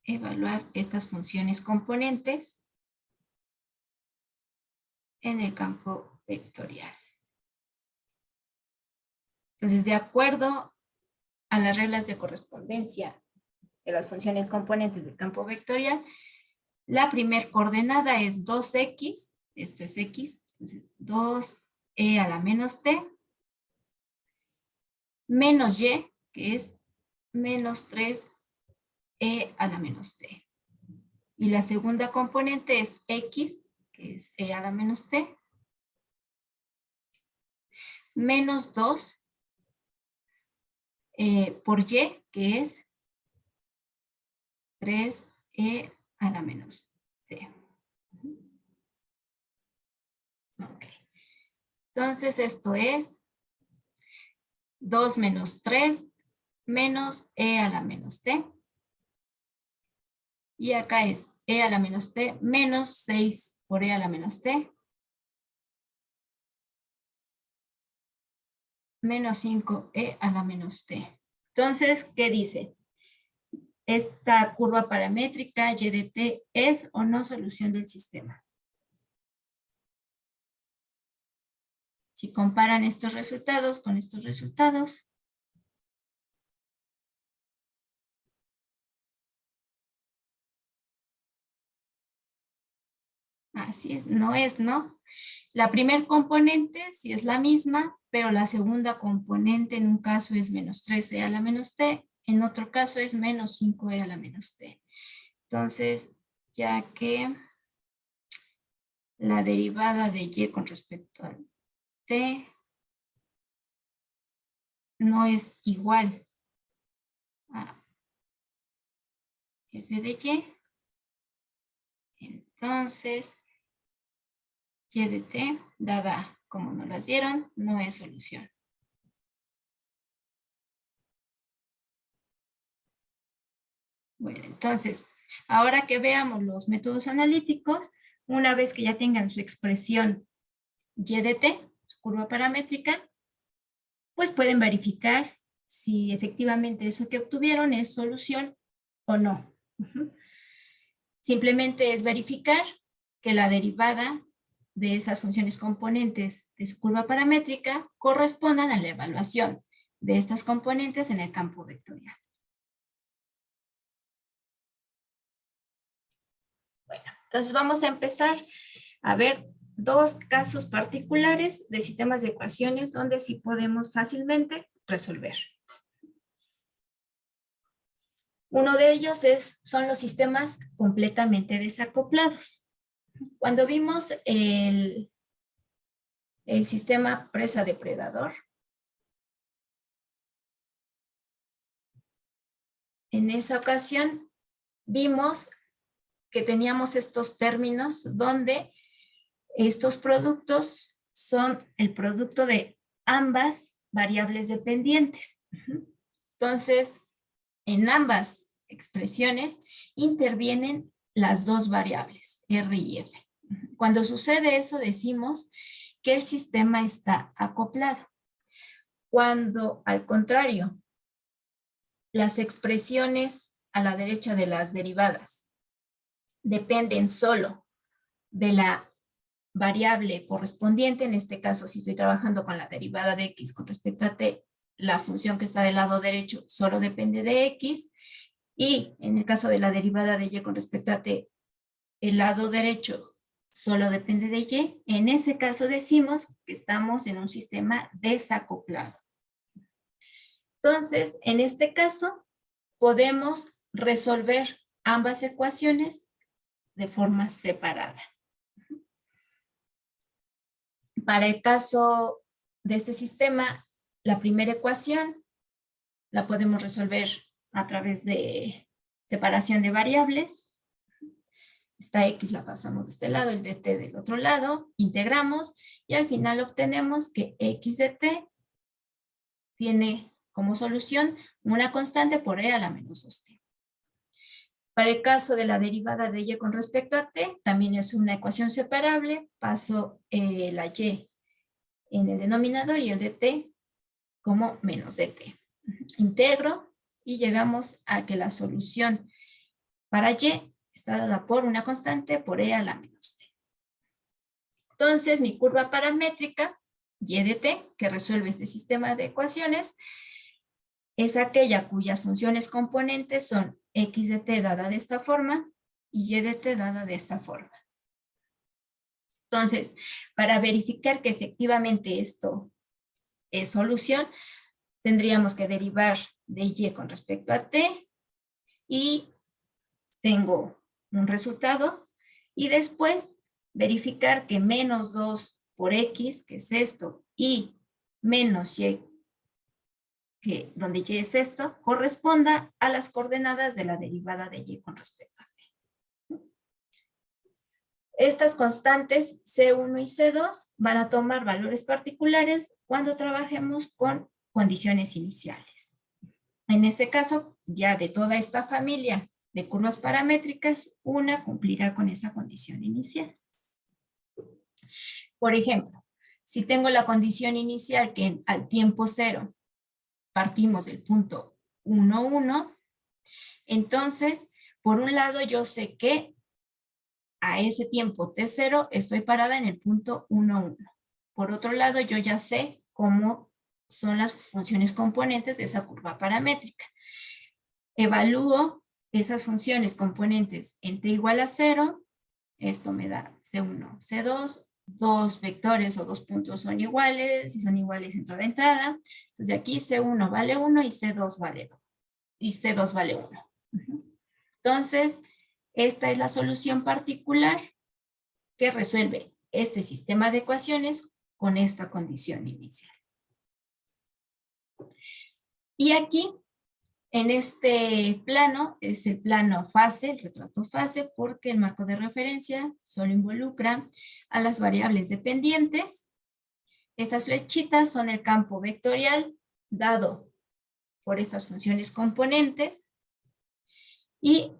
evaluar estas funciones componentes en el campo vectorial. Entonces, de acuerdo a las reglas de correspondencia de las funciones componentes del campo vectorial, la primer coordenada es 2x, esto es x, entonces 2e a la menos t, menos y, que es menos 3e a la menos t. Y la segunda componente es x, que es e a la menos t, menos 2 por y, que es 3e a la menos t. Ok. Entonces esto es 2 menos 3 menos e a la menos t. Y acá es e a la menos t menos 6 por e a la menos t. Menos 5e a la menos t. Entonces, ¿qué dice? Esta curva paramétrica y de t es o no solución del sistema. Si comparan estos resultados con estos resultados, así es, no es, ¿no? La primer componente sí es la misma, pero la segunda componente en un caso es menos 13 a la menos t, en otro caso es menos 5e a la menos t. Entonces, ya que la derivada de y con respecto a t no es igual a f de y, entonces y de t, dada como nos las dieron, no es solución. Bueno, entonces, ahora que veamos los métodos analíticos, una vez que ya tengan su expresión y de t, su curva paramétrica, pues pueden verificar si efectivamente eso que obtuvieron es solución o no. Simplemente es verificar que la derivada de esas funciones componentes de su curva paramétrica correspondan a la evaluación de estas componentes en el campo vectorial. Bueno, entonces vamos a empezar a ver dos casos particulares de sistemas de ecuaciones donde sí podemos fácilmente resolver. Uno de ellos son los sistemas completamente desacoplados. Cuando vimos el sistema presa-depredador, en esa ocasión vimos que teníamos estos términos donde estos productos son el producto de ambas variables dependientes. Entonces, en ambas expresiones intervienen las dos variables, R y F. Cuando sucede eso, decimos que el sistema está acoplado. Cuando, al contrario, las expresiones a la derecha de las derivadas dependen solo de la variable correspondiente, en este caso, si estoy trabajando con la derivada de x con respecto a t, la función que está del lado derecho solo depende de x, y en el caso de la derivada de y con respecto a t, el lado derecho solo depende de y, en ese caso decimos que estamos en un sistema desacoplado. Entonces, en este caso, podemos resolver ambas ecuaciones de forma separada. Para el caso de este sistema, la primera ecuación la podemos resolver a través de separación de variables. Esta x la pasamos de este lado, el dt del otro lado, integramos y al final obtenemos que x de t tiene como solución una constante por e a la menos 2t. Para el caso de la derivada de y con respecto a t, también es una ecuación separable. Paso la y en el denominador y el dt como menos dt. Integro y llegamos a que la solución para y está dada por una constante por e a la menos t. Entonces, mi curva paramétrica, y de t, que resuelve este sistema de ecuaciones, es aquella cuyas funciones componentes son x de t dada de esta forma y y de t dada de esta forma. Entonces, para verificar que efectivamente esto es solución, tendríamos que derivar de y con respecto a t y tengo un resultado y después verificar que menos 2 por x, que es esto, y menos y, que donde y es esto, corresponda a las coordenadas de la derivada de y con respecto a t. Estas constantes C1 y C2 van a tomar valores particulares cuando trabajemos con condiciones iniciales. En ese caso, ya de toda esta familia de curvas paramétricas, una cumplirá con esa condición inicial. Por ejemplo, si tengo la condición inicial que al tiempo 0 partimos del punto 1, 1, entonces, por un lado yo sé que a ese tiempo t0 estoy parada en el punto 1, 1. Por otro lado, yo ya sé cómo son las funciones componentes de esa curva paramétrica. Evalúo esas funciones componentes en t igual a 0, esto me da C1, C2, dos vectores o dos puntos son iguales, si son iguales entrada. Entonces aquí C1 vale 1 y C2 vale 2. Y C2 vale 1. Entonces, esta es la solución particular que resuelve este sistema de ecuaciones con esta condición inicial. Y aquí, en este plano, es el plano fase, el retrato fase, porque el marco de referencia solo involucra a las variables dependientes. Estas flechitas son el campo vectorial dado por estas funciones componentes. Y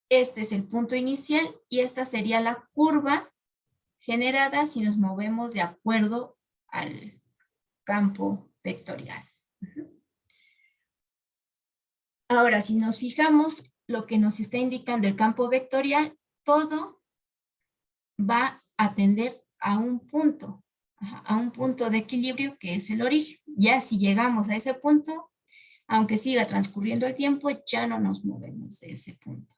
este es el punto inicial y esta sería la curva generada si nos movemos de acuerdo al campo vectorial. Ahora, si nos fijamos, lo que nos está indicando el campo vectorial, todo va a tender a un punto de equilibrio que es el origen. Ya si llegamos a ese punto, aunque siga transcurriendo el tiempo, ya no nos movemos de ese punto.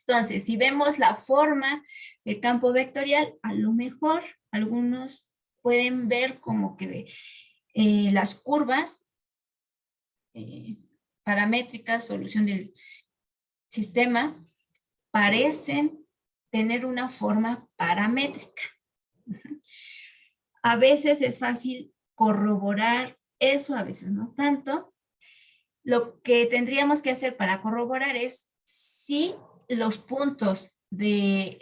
Entonces, si vemos la forma del campo vectorial, a lo mejor algunos pueden ver como que las curvas paramétricas, solución del sistema, parecen tener una forma paramétrica. A veces es fácil corroborar eso, a veces no tanto. Lo que tendríamos que hacer para corroborar es si los puntos de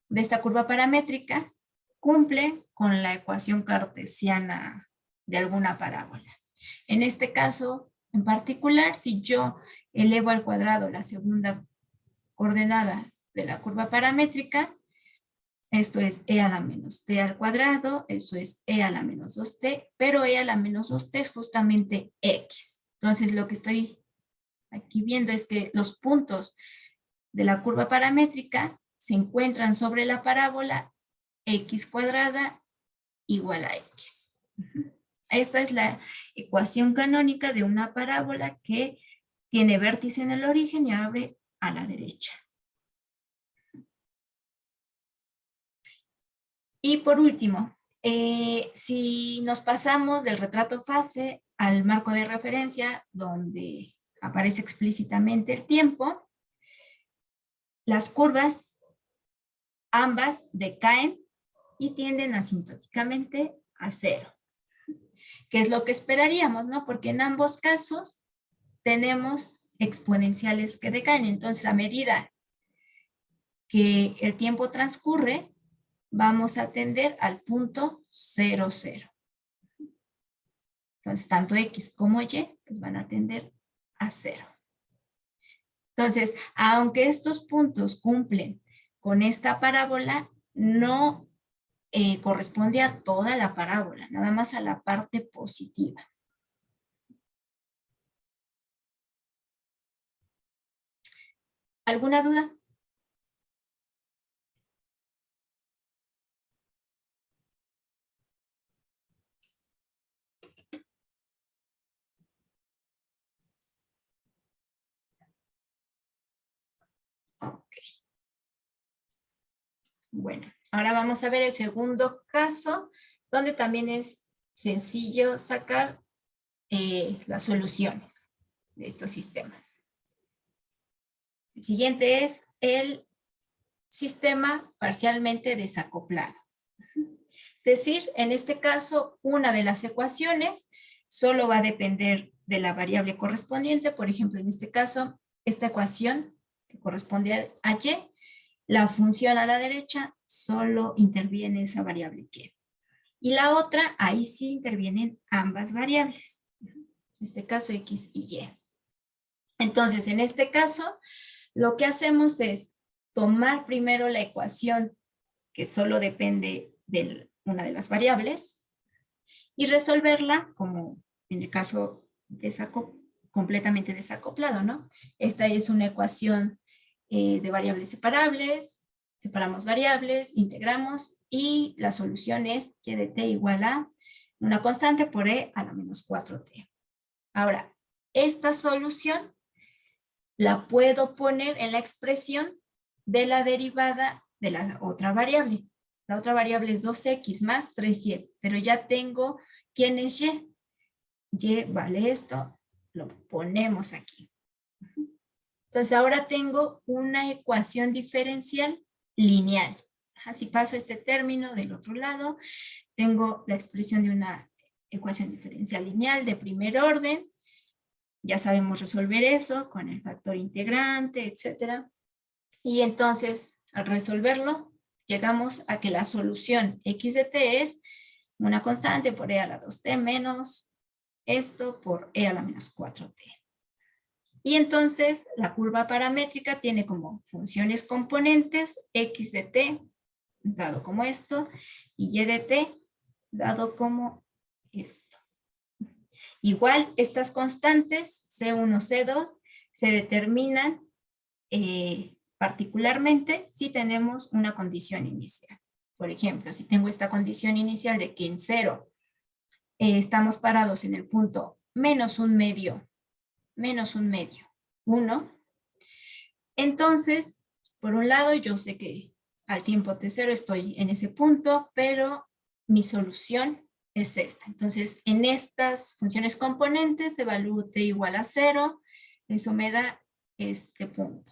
esta curva paramétrica cumplen con la ecuación cartesiana de alguna parábola. En este caso en particular, si yo elevo al cuadrado la segunda coordenada de la curva paramétrica, esto es e a la menos t al cuadrado, esto es e a la menos 2t, pero e a la menos 2t es justamente x. Entonces lo que estoy aquí viendo es que los puntos de la curva paramétrica se encuentran sobre la parábola x cuadrada igual a x. Esta es la ecuación canónica de una parábola que tiene vértice en el origen y abre a la derecha. Y por último, si nos pasamos del retrato fase al marco de referencia, donde aparece explícitamente el tiempo, las curvas ambas decaen y tienden asintóticamente a cero. ¿Qué es lo que esperaríamos, no? Porque en ambos casos tenemos exponenciales que decaen. Entonces, a medida que el tiempo transcurre, vamos a tender al punto 0, 0. Entonces, tanto X como Y pues van a tender a 0. Entonces, aunque estos puntos cumplen con esta parábola, no corresponde a toda la parábola, nada más a la parte positiva. ¿Alguna duda? Ok. Bueno, ahora vamos a ver el segundo caso, donde también es sencillo sacar las soluciones de estos sistemas. El siguiente es el sistema parcialmente desacoplado. Es decir, en este caso, una de las ecuaciones solo va a depender de la variable correspondiente. Por ejemplo, en este caso, esta ecuación que corresponde a y, la función a la derecha solo interviene esa variable y. Y la otra, ahí sí intervienen ambas variables. En este caso, x y y. Entonces, en este caso, lo que hacemos es tomar primero la ecuación que solo depende de una de las variables y resolverla como en el caso completamente desacoplado, ¿no? Esta es una ecuación de variables separables, separamos variables, integramos y la solución es y de t igual a una constante por e a la menos 4t. Ahora, esta solución la puedo poner en la expresión de la derivada de la otra variable. La otra variable es 2x más 3y, pero ya tengo quién es y. Y vale esto, lo ponemos aquí. Entonces ahora tengo una ecuación diferencial lineal. Si paso este término del otro lado, tengo la expresión de una ecuación diferencial lineal de primer orden. Ya sabemos resolver eso con el factor integrante, etc. Y entonces, al resolverlo, llegamos a que la solución x de t es una constante por e a la 2t menos esto por e a la menos 4t. Y entonces, la curva paramétrica tiene como funciones componentes x de t, dado como esto, y y de t, dado como esto. Igual, estas constantes, C1, C2, se determinan particularmente si tenemos una condición inicial. Por ejemplo, si tengo esta condición inicial de que en 0 estamos parados en el punto menos un medio, 1, entonces, por un lado, yo sé que al tiempo t0 estoy en ese punto, pero mi solución es esta. Entonces, en estas funciones componentes, evalúo t igual a 0, eso me da este punto.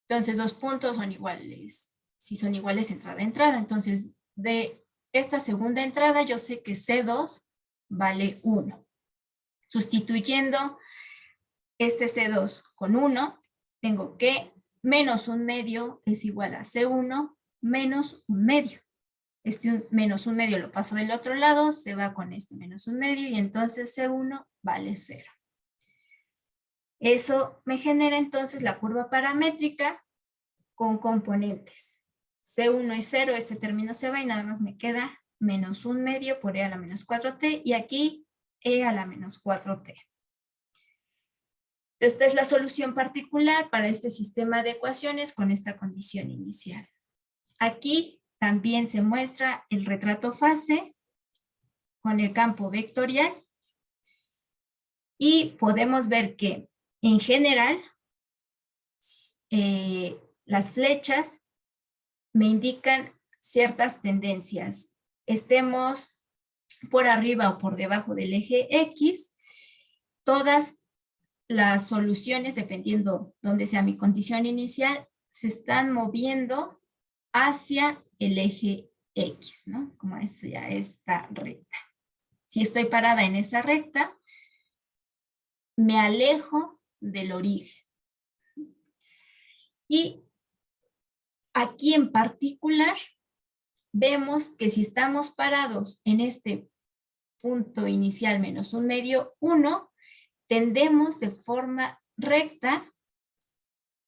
Entonces, dos puntos son iguales. Si son iguales entrada a entrada, entonces de esta segunda entrada yo sé que C2 vale 1. Sustituyendo este C2 con 1, tengo que menos un medio es igual a C1 menos un medio. Este menos un medio lo paso del otro lado, se va con este menos un medio y entonces C1 vale 0. Eso me genera entonces la curva paramétrica con componentes. C1 es 0, este término se va y nada más me queda menos un medio por e a la menos 4t y aquí e a la menos 4t. Esta es la solución particular para este sistema de ecuaciones con esta condición inicial. Aquí también se muestra el retrato fase con el campo vectorial y podemos ver que en general las flechas me indican ciertas tendencias. Estemos por arriba o por debajo del eje X, todas las soluciones, dependiendo dónde sea mi condición inicial, se están moviendo hacia el eje X, ¿no? Como es ya esta recta. Si estoy parada en esa recta, me alejo del origen. Y aquí en particular, vemos que si estamos parados en este punto inicial menos un medio 1, tendemos de forma recta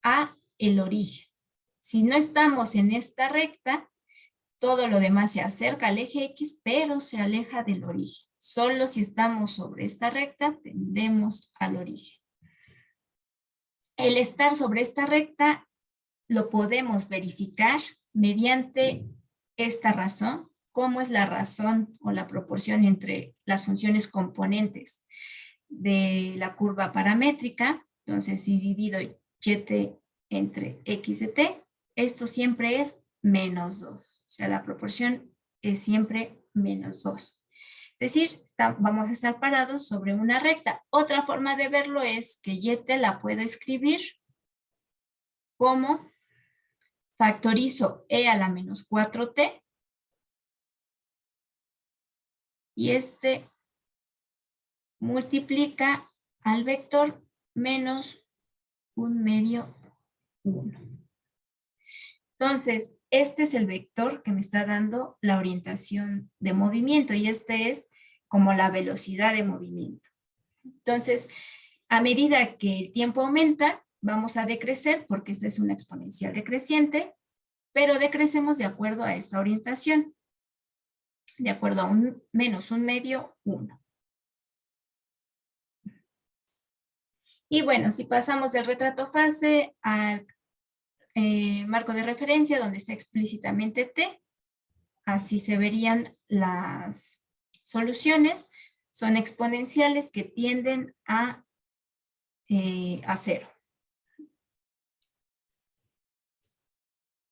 a el origen. Si no estamos en esta recta, todo lo demás se acerca al eje X, pero se aleja del origen. Solo si estamos sobre esta recta, tendemos al origen. El estar sobre esta recta lo podemos verificar mediante esta razón. ¿Cómo es la razón o la proporción entre las funciones componentes de la curva paramétrica? Entonces, si divido y entre x de t, esto siempre es menos 2. O sea, la proporción es siempre menos 2. Es decir, vamos a estar parados sobre una recta. Otra forma de verlo es que y la puedo escribir como factorizo e a la menos 4t y este multiplica al vector menos un medio 1. Entonces, este es el vector que me está dando la orientación de movimiento y este es como la velocidad de movimiento. Entonces, a medida que el tiempo aumenta, vamos a decrecer porque esta es una exponencial decreciente, pero decrecemos de acuerdo a esta orientación, de acuerdo a menos un medio 1. Y bueno, si pasamos del retrato fase al marco de referencia donde está explícitamente t, así se verían las soluciones. Son exponenciales que tienden a 0.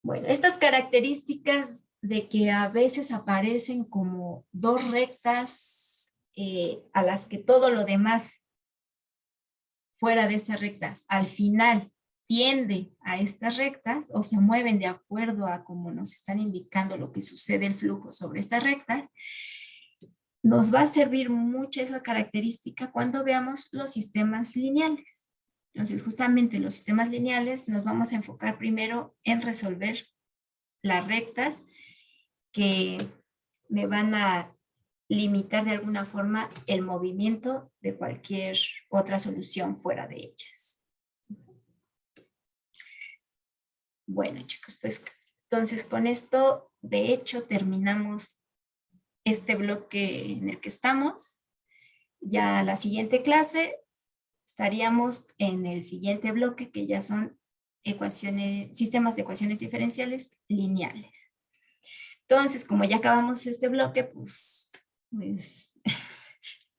Bueno, estas características de que a veces aparecen como dos rectas a las que todo lo demás fuera de estas rectas al final tiende a estas rectas o se mueven de acuerdo a cómo nos están indicando lo que sucede el flujo sobre estas rectas, nos va a servir mucho esa característica cuando veamos los sistemas lineales. Entonces, justamente los sistemas lineales nos vamos a enfocar primero en resolver las rectas que me van a limitar de alguna forma el movimiento de cualquier otra solución fuera de ellas. Bueno, chicos, pues entonces con esto, de hecho, terminamos este bloque en el que estamos. Ya la siguiente clase estaríamos en el siguiente bloque, que ya son ecuaciones, sistemas de ecuaciones diferenciales lineales. Entonces, como ya acabamos este bloque, pues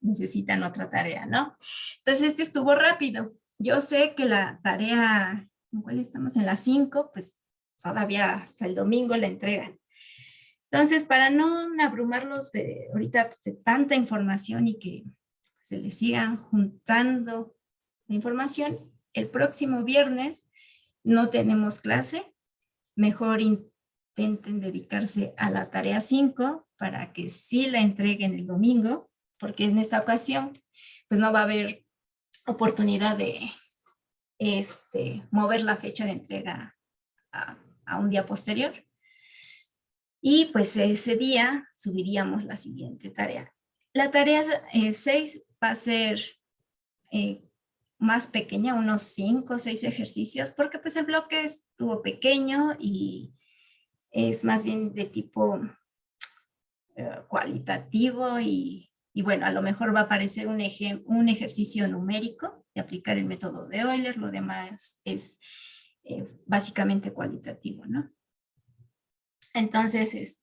necesitan otra tarea, ¿no? Entonces, este estuvo rápido. Yo sé que la tarea, ¿en cuál estamos? En la 5, pues todavía hasta el domingo la entregan. Entonces, para no abrumarlos de ahorita de tanta información y que se les sigan juntando la información, el próximo viernes no tenemos clase. Mejor intenten dedicarse a la tarea 5 para que sí la entreguen el domingo, porque en esta ocasión pues no va a haber oportunidad de mover la fecha de entrega a un día posterior. Y pues ese día subiríamos la siguiente tarea. La tarea 6 va a ser más pequeña, unos 5 o 6 ejercicios, porque pues el bloque estuvo pequeño y es más bien de tipo cualitativo y bueno, a lo mejor va a aparecer un ejercicio numérico de aplicar el método de Euler, lo demás es básicamente cualitativo, ¿no? Entonces,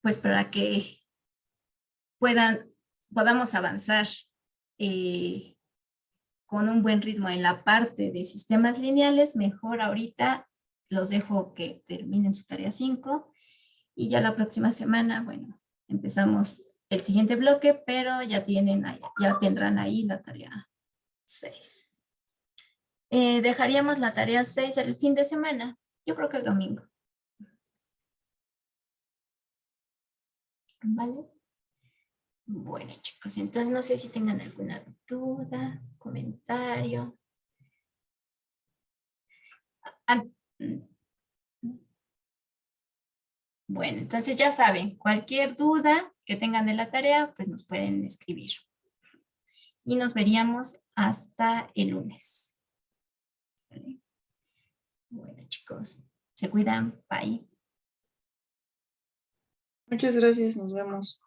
pues para que podamos avanzar con un buen ritmo en la parte de sistemas lineales, mejor ahorita los dejo que terminen su tarea 5 y ya la próxima semana, bueno, empezamos el siguiente bloque, pero ya tendrán ahí la tarea 6. Dejaríamos la tarea 6 el fin de semana, yo creo que el domingo. ¿Vale? Bueno, chicos, entonces no sé si tengan alguna duda, comentario. Bueno, entonces ya saben, cualquier duda que tengan de la tarea, pues nos pueden escribir. Y nos veríamos hasta el lunes. ¿Vale? Bueno, chicos, se cuidan. Bye. Muchas gracias, nos vemos.